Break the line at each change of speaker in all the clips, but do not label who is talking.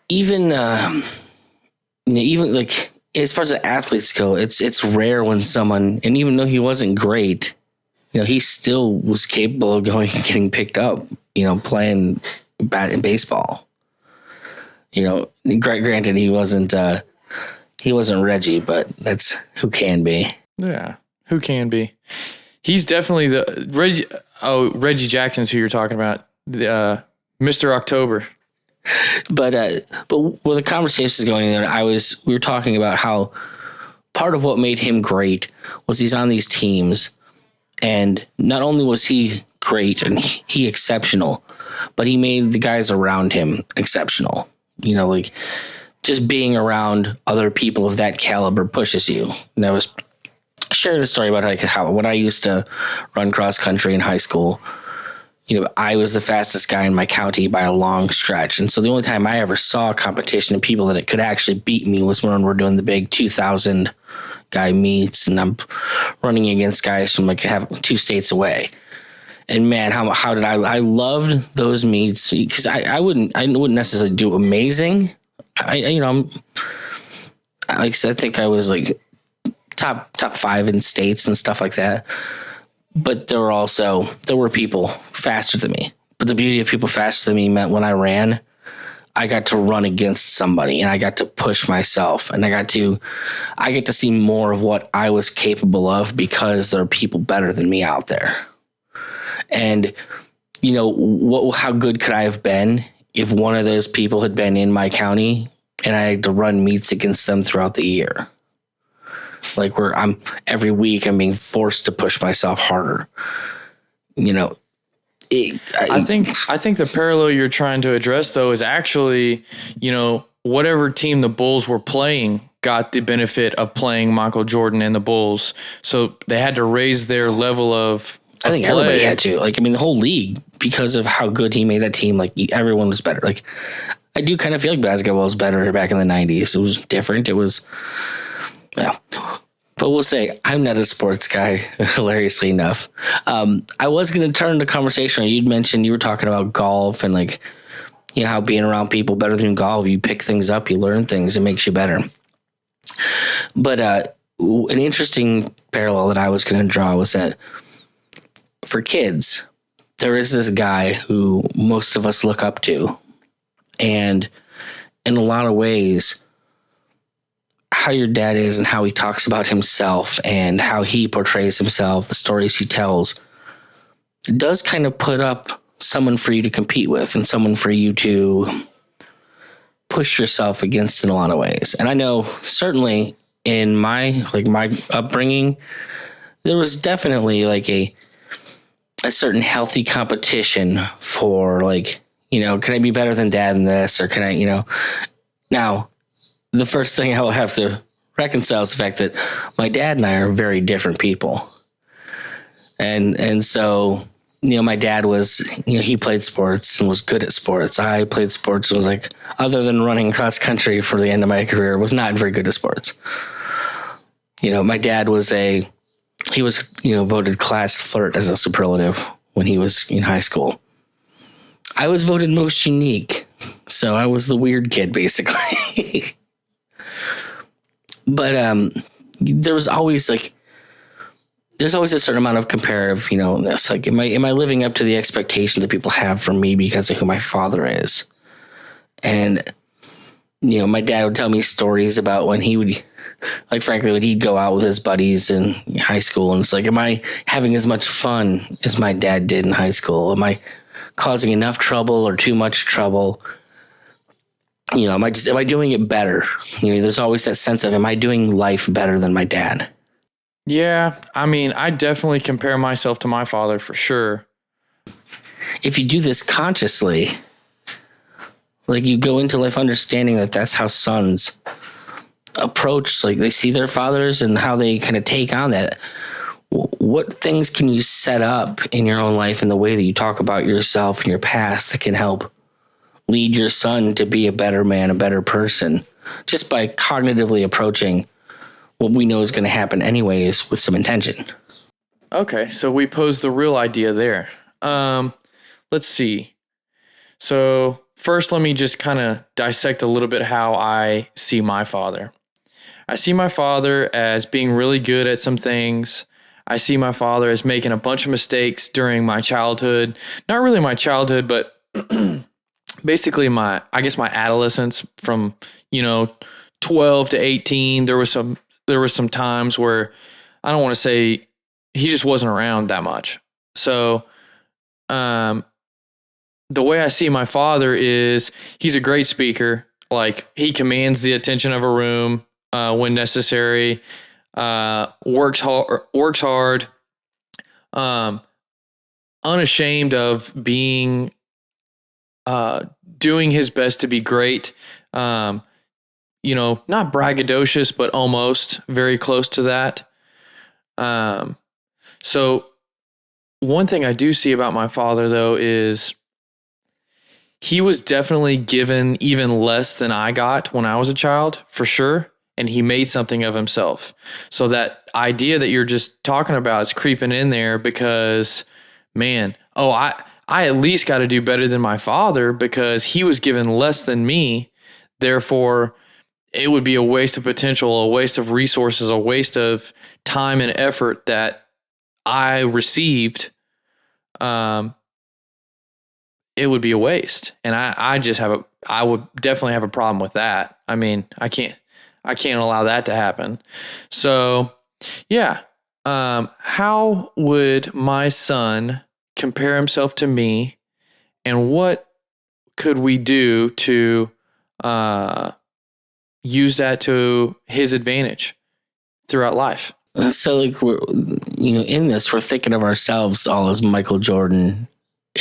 even even like as far as the athletes go, it's rare when someone, and even though he wasn't great, he still was capable of going and getting picked up, playing baseball. Granted, he wasn't Reggie, but that's who can be.
Yeah, who can be. He's definitely the Reggie. Oh, Reggie Jackson's who you're talking about, the Mr. October.
But where the conversation is going there, we were talking about how part of what made him great was he's on these teams, and not only was he great and he exceptional, but he made the guys around him exceptional. Like just being around other people of that caliber pushes you. And I shared a story about how when I used to run cross country in high school, I was the fastest guy in my county by a long stretch. And so the only time I ever saw competition and people that it could actually beat me was when we're doing the big 2,000 guy meets, and I'm running against guys from have 2 states away. And man, how did I loved those meets, because I wouldn't necessarily do amazing. I'm like I said, I think I was like top 5 in states and stuff like that. But there were people faster than me. But the beauty of people faster than me meant when I ran, I got to run against somebody, and I got to push myself, and I get to see more of what I was capable of because there are people better than me out there. And how good could I have been if one of those people had been in my county and I had to run meets against them throughout the year? Like where every week I'm being forced to push myself harder. I
think the parallel you're trying to address though is actually, whatever team the Bulls were playing got the benefit of playing Michael Jordan and the Bulls. So they had to raise their level of
I think
play.
Everybody had to. The whole league, because of how good he made that team, everyone was better. I do kind of feel like basketball was better back in the 90s. It was different. It was yeah. But we'll say I'm not a sports guy, hilariously enough. I was going to turn the conversation. You'd mentioned you were talking about golf and how being around people better than golf, you pick things up, you learn things, it makes you better. But an interesting parallel that I was going to draw was that for kids, there is this guy who most of us look up to. And in a lot of ways, how your dad is and how he talks about himself and how he portrays himself, the stories he tells, it does kind of put up someone for you to compete with and someone for you to push yourself against in a lot of ways. And I know certainly in my upbringing, there was definitely a certain healthy competition for can I be better than dad in this, or can I, now the first thing I will have to reconcile is the fact that my dad and I are very different people. And so, my dad was, he played sports and was good at sports. I played sports and was other than running cross country for the end of my career, was not very good at sports. My dad was he was voted class flirt as a superlative when he was in high school. I was voted most unique. So I was the weird kid, basically. But there's always a certain amount of comparative, this. Am I living up to the expectations that people have from me because of who my father is? And my dad would tell me stories about when he would, frankly, when he'd go out with his buddies in high school, and it's am I having as much fun as my dad did in high school? Am I causing enough trouble or too much trouble? Am I doing it better? There's always that sense of, am I doing life better than my dad?
Yeah. I definitely compare myself to my father for sure.
If you do this consciously, you go into life understanding that that's how sons approach, they see their fathers and how they kind of take on that. What things can you set up in your own life and the way that you talk about yourself and your past that can help lead your son to be a better man, a better person, just by cognitively approaching what we know is going to happen anyways with some intention?
Okay, so we pose the real idea there. Let's see. So first, let me just kind of dissect a little bit how I see my father. I see my father as being really good at some things. I see my father as making a bunch of mistakes during my childhood. Not really my childhood, but basically my adolescence from, 12 to 18. There was some times where I don't want to say he just wasn't around that much. So, the way I see my father is he's a great speaker. Like, he commands the attention of a room when necessary. Works hard. Unashamed of being doing his best to be great. Not braggadocious, but almost very close to that. So one thing I do see about my father, though, is he was definitely given even less than I got when I was a child, for sure. And he made something of himself. So that idea that you're just talking about is creeping in there because, man, I at least got to do better than my father because he was given less than me. Therefore, it would be a waste of potential, a waste of resources, a waste of time and effort that I received. It would be a waste. And I would definitely have a problem with that. I mean, I can't allow that to happen. So yeah. How would my son compare himself to me, and what could we do to, use that to his advantage throughout life?
So like we're we're thinking of ourselves all as Michael Jordan,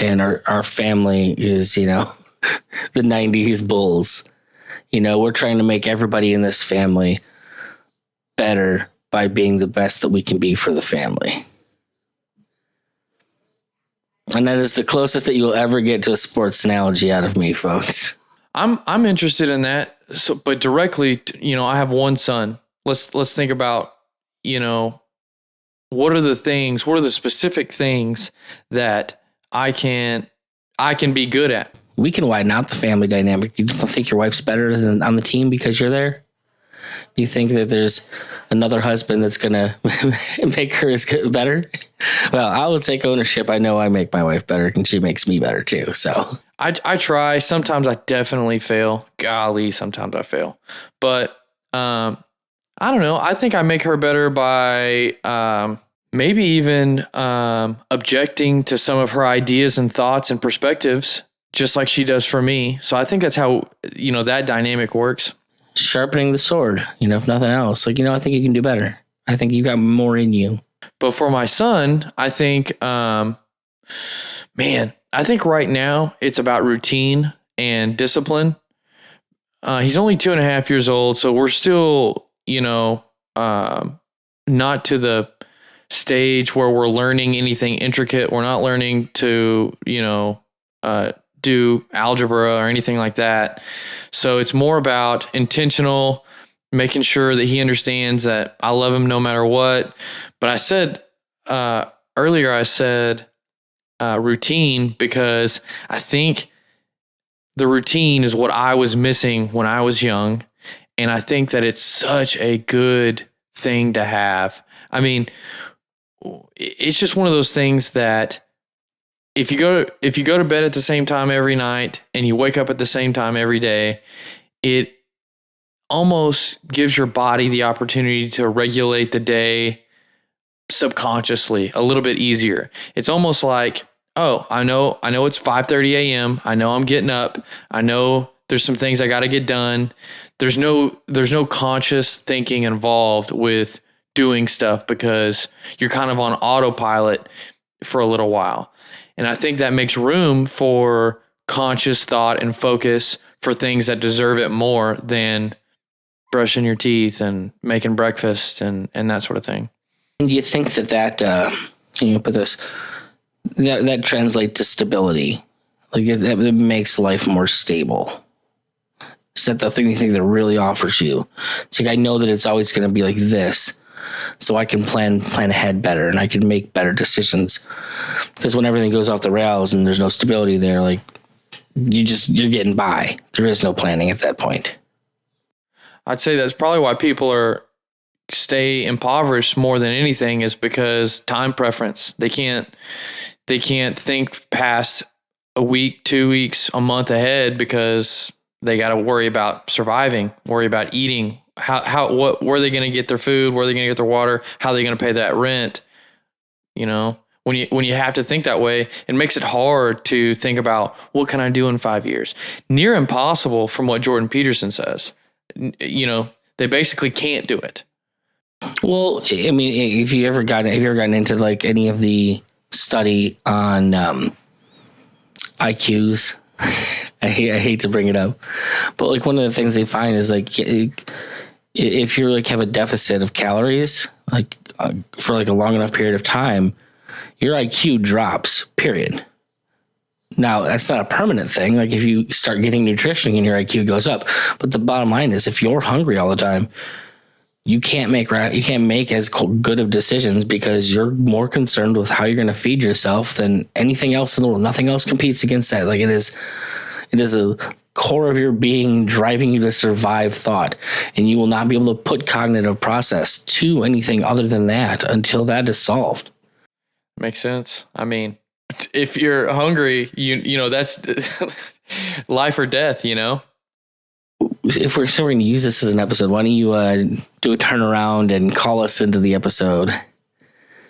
and our family is, the 90s Bulls. We're trying to make everybody in this family better by being the best that we can be for the family. And that is the closest that you'll ever get to a sports analogy out of me, folks.
I'm interested in that. So, but directly, I have one son. Let's think about, what are the specific things that I can be good at?
We can widen out the family dynamic. You just don't think your wife's better on the team because you're there? Do you think that there's another husband that's going to make her better? Well, I will take ownership. I know I make my wife better, and she makes me better too. So
I try. Sometimes I definitely fail. Golly, sometimes I fail. But I don't know. I think I make her better by maybe even objecting to some of her ideas and thoughts and perspectives, just like she does for me. So I think that's how, that dynamic works.
Sharpening the sword, if nothing else. I think you can do better. I think you got more in you.
But for my son, I think, I think right now it's about routine and discipline. He's only 2.5 years old, so we're still, not to the stage where we're learning anything intricate. We're not learning to, do algebra or anything like that. So it's more about intentional, making sure that he understands that I love him no matter what. But I said earlier, routine, because I think the routine is what I was missing when I was young. And I think that it's such a good thing to have. I mean, it's just one of those things that if you go to bed at the same time every night and you wake up at the same time every day, it almost gives your body the opportunity to regulate the day subconsciously a little bit easier. It's almost like, oh, I know it's 5:30 a.m. I know I'm getting up. I know there's some things I got to get done. There's no conscious thinking involved with doing stuff because you're kind of on autopilot for a little while. And I think that makes room for conscious thought and focus for things that deserve it more than brushing your teeth and making breakfast and that sort of thing.
And do you think that that translates to stability? Like it makes life more stable. Is that the thing you think that really offers you? It's like, I know that it's always going to be like this, so I can plan ahead better and I can make better decisions. Because when everything goes off the rails and there's no stability there, like you're getting by. There is no planning at that point.
I'd say that's probably why people stay impoverished more than anything, is because time preference. They can't think past a week, 2 weeks, a month ahead, because they got to worry about surviving, worry about eating. Where are they going to get their food? Where are they going to get their water? How are they going to pay that rent? You know, when you have to think that way, it makes it hard to think about what can I do in 5 years. Near impossible, from what Jordan Peterson says. You know, they basically can't do it.
Well, I mean, have you ever gotten into like any of the study on IQs? I hate to bring it up, but like one of the things they find is like if you're like have a deficit of calories like for like a long enough period of time, your IQ drops. Period. Now, that's not a permanent thing. Like if you start getting nutrition and your IQ goes up, but the bottom line is if you're hungry all the time, you can't make as good of decisions because you're more concerned with how you're going to feed yourself than anything else in the world. Nothing else competes against that. Like it is a core of your being driving you to survive thought, and you will not be able to put cognitive process to anything other than that until that is solved.
Makes sense. I mean, if you're hungry, you know, that's life or death, you know?
If we're still going to use this as an episode, why don't you do a turnaround and call us into the episode?